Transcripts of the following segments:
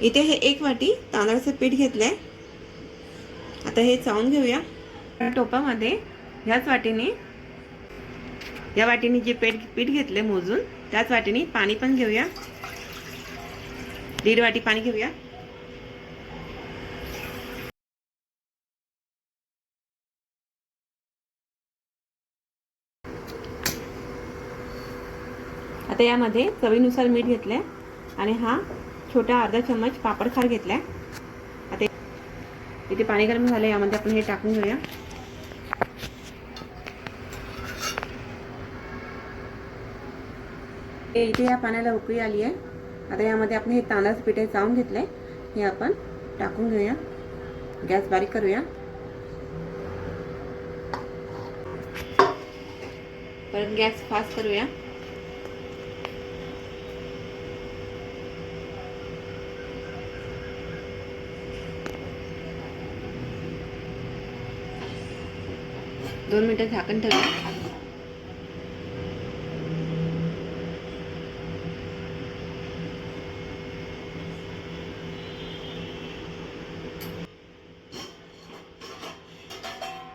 इथे हे 1 वाटी तांदळाचं पीठ घेतलंय. आता हे चाळून घेऊया. टोपामध्ये ह्याच वाटीने, या वाटीने जे पीठ घेतले मोजून त्याच वाटीने पाणी पण घेऊया. 1.5 वाटी पाणी घेऊया. आता यामध्ये चवीनुसार मीठ घेतले आणि हा छोटा अर्धा चम्मच पापड खार घेतलाय. आता इथे पाणी गरम झालं, यामध्ये आपण हे टाकून घेऊया. इथे या पाण्याला उकळी आली आहे. आता यामध्ये आपण हे तांदळाचं पीठ चाळून घेतलंय, हे आपण टाकून घेऊया. गॅस बारीक करूया. परत गॅस फास्ट करूया. दोन मिनिटं झाकण ठेवूया.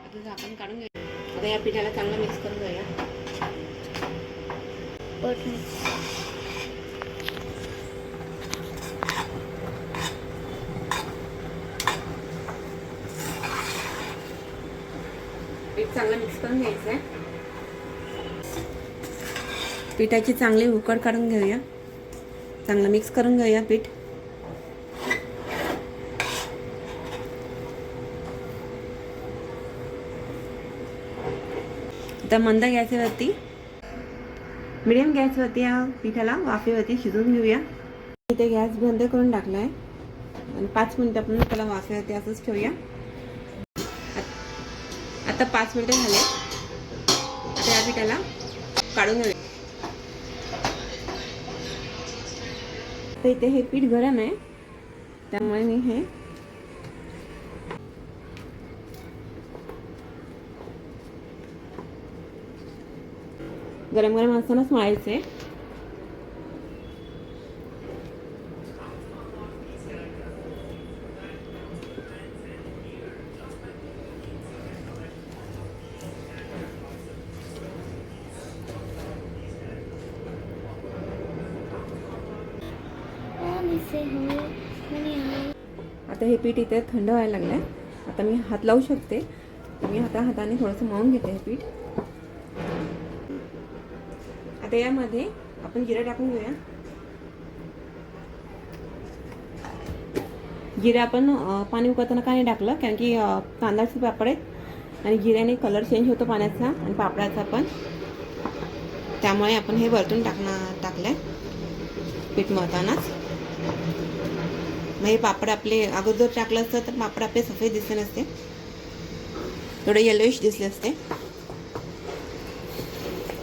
आता झाकण काढून घेऊया. आता या पिठाला चांगलं मिक्स करून घेऊया. पीठ चांगलं मिक्स करून घ्यायचं आहे. पिठाची चांगली उकड काढून घेऊया. चांगलं मिक्स करून घेऊया पीठ. आता मंद गॅसवरती, मिडियम गॅसवरती या पिठाला वाफेवरती शिजवून घेऊया. इथे गॅस बंद करून टाकला आहे आणि 5 मिनिटं आपण त्याला वाफेवरती असंच ठेवूया. आता 5 मिनिटं झाले. आता या पिठाला काढून घेऊया. तर इथे हे पीठ गरम आहे, त्यामुळे मी हे गरम गरम असतानाच मळायचे. आता हे पीठ इथे थंड व्हायला लागलंय. आता मी हात लावू शकते. मी हाताने थोडंसं मळून घेते हे पीठ. आता यामध्ये आपण जिरं टाकून घेऊया. जिरं आपण पाणी उकळताना का नाही टाकलं, कारण की तांदळाचे पापड आहेत आणि जिऱ्याने कलर चेंज होतो पाण्याचा आणि पापडाचा पण, त्यामुळे आपण हे वरतून टाकलंय पीठ मळतानाच. मग हे पापड आपले अगोदर टाकलं असतं तर पापड आपले सफेद दिसले नसते, थोडे येलोइश दिसले असते.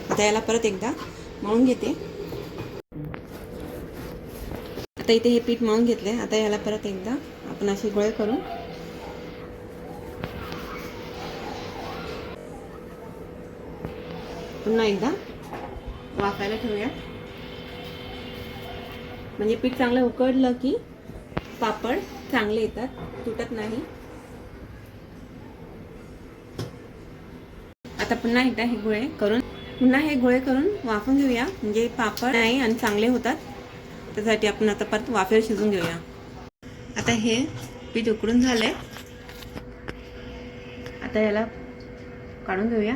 आता याला परत एकदा मळून घेते. आता इथे हे पीठ मळून घेतले. आता याला परत एकदा आपण असे गोळे करून पुन्हा एकदा वाफायला ठेवूया. म्हणजे पीठ चांगलं उकळलं की पापड चांगले येतात, तुटत नाही. आता पुन्हा एकदा हे गोळे करून वाफून घेऊया, म्हणजे पापड नाही आणि चांगले होतात. त्यासाठी आपण आता परत वाफेवर शिजून घेऊया. आता हे पीठ उकडून झालंय. आता याला काढून घेऊया.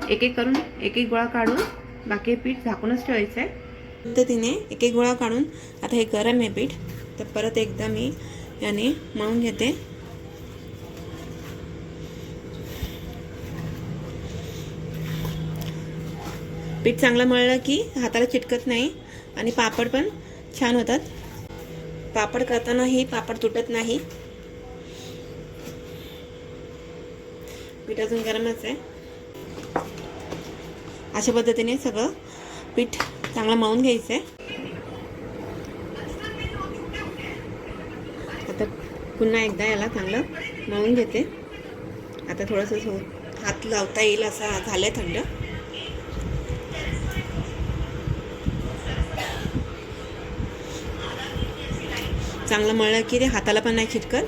एक एक गोळा काढून बाकी पीठ झाकूनच ठेवायचं आहे. पद्धतीने एक गोळा काढून आता हे गरम आहे पीठ, तर परत एकदा मी याने मळून घेते. पीठ चांगलं मळलं की हाताला चिटकत नाही आणि पापड पण छान होतात. पापड करतानाही पापड तुटत नाही. पीठ अजून गरमच आहे. अशा पद्धतीने सगळं पीठ चांगलं मळून घ्यायचं आहे. आता पुन्हा एकदा याला चांगलं मळून घेते. आता थोडंसं हात लावता येईल असं झालंय थंड. चांगलं मळलं की ते हाताला पण नाही चिटकत.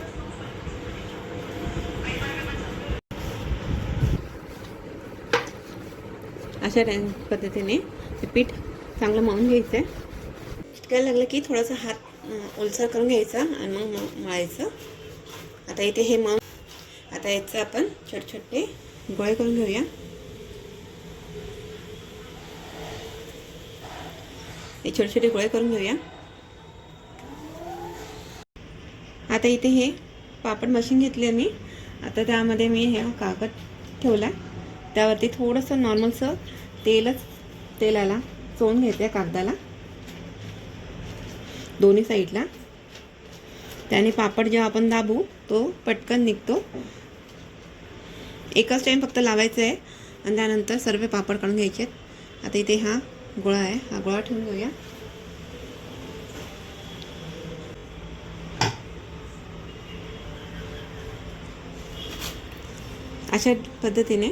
अशा पद्धतीने ते पीठ चांगलं मळून घ्यायचं आहे. चिटकायला लागलं की थोडासा हात ओलसर करून घ्यायचा आणि मग मळायचं. आता इथे हे आता याचं आपण छोटे छोटे गोळे करून घेऊया. हे छोटे छोटे गोळे करून घेऊया. आता इथे हे पापड मशीन घेतली मी. आता त्यामध्ये मी हे कागद ठेवला, त्यावरती थोडंसं नॉर्मलचं तेलाला चोळून घ्यायचं आहे कागदाला दोन्ही साईडला. त्याने पापड जेव्हा आपण दाबू तो पटकन निघतो. एकच टाईम फक्त लावायचं आहे आणि त्यानंतर सर्व पापड काढून घ्यायचे आहेत. आता इथे हा गोळा आहे, हा गोळा ठेवून घेऊया. अशा पद्धतीने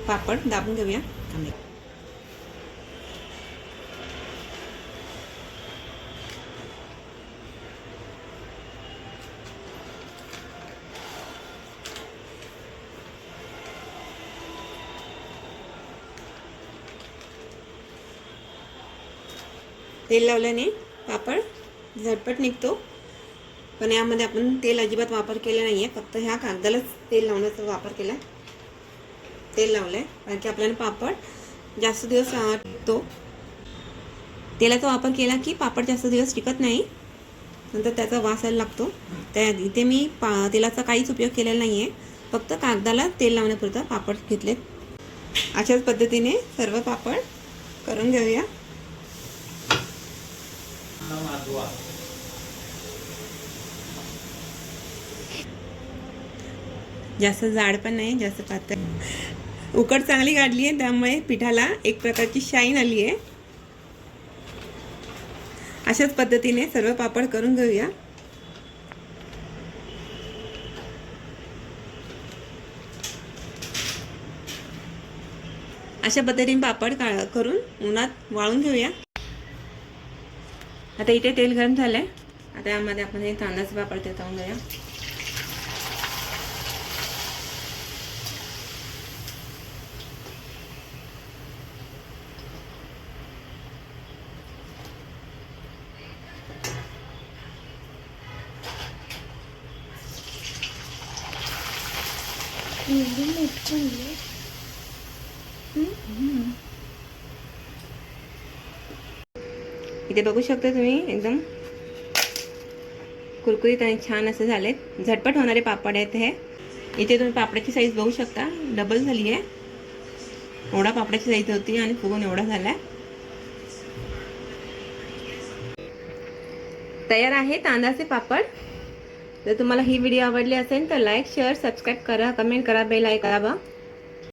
पापड दाबून घेऊया. तेल लावल्याने पापड झटपट निघतो. पण यामध्ये आपण तेल अजिबात वापर केला नाही आहे, फक्त ह्या कागदालाच तेल लावण्याचा वापर केला. तेल लावलं आहे कारण की आपल्याला पापड जास्त दिवस टिकतो. तेलाचा वापर केला की पापड जास्त दिवस टिकत नाही, नंतर त्याचा वास यायला लागतो. इथे मी तेलाचा काहीच उपयोग केलेला नाही आहे, फक्त कागदाला तेल लावण्यापुरतं पापड घेतलेत. अशाच पद्धतीने सर्व पापड करून घेऊया. जास्त जाड पण नाही, जास्त पातळ. उकड चांगली काढली आहे, त्यामुळे पिठाला एक प्रकारची शाईन आली आहे. अशाच पद्धतीने सर्व पापड करून घेऊया. अशा पद्धतीने पापड करून उन्हात वाळून घेऊया. आता इथे तेल गरम झालंय. आता यामध्ये आपण हे तांदळाचे पापड ते तळून घेऊया. इथे बघू शकता तुम्ही, एकदम कुरकुरीत आणि छान असे झालेत. झटपट होणारे पापड आहेत हे. इथे तुम्ही पापडाची साईज बघू शकता, डबल झाली आहे. एवढा पापडाची साईज होती आणि फुगून एवढा झाला. तयार आहे तांदळाचे पापड. जर तुम्हाला ही व्हिडिओ आवडली असेल तर लाईक, शेअर, सबस्क्राईब करा, कमेंट करा, बेल आयकॉन दाबा.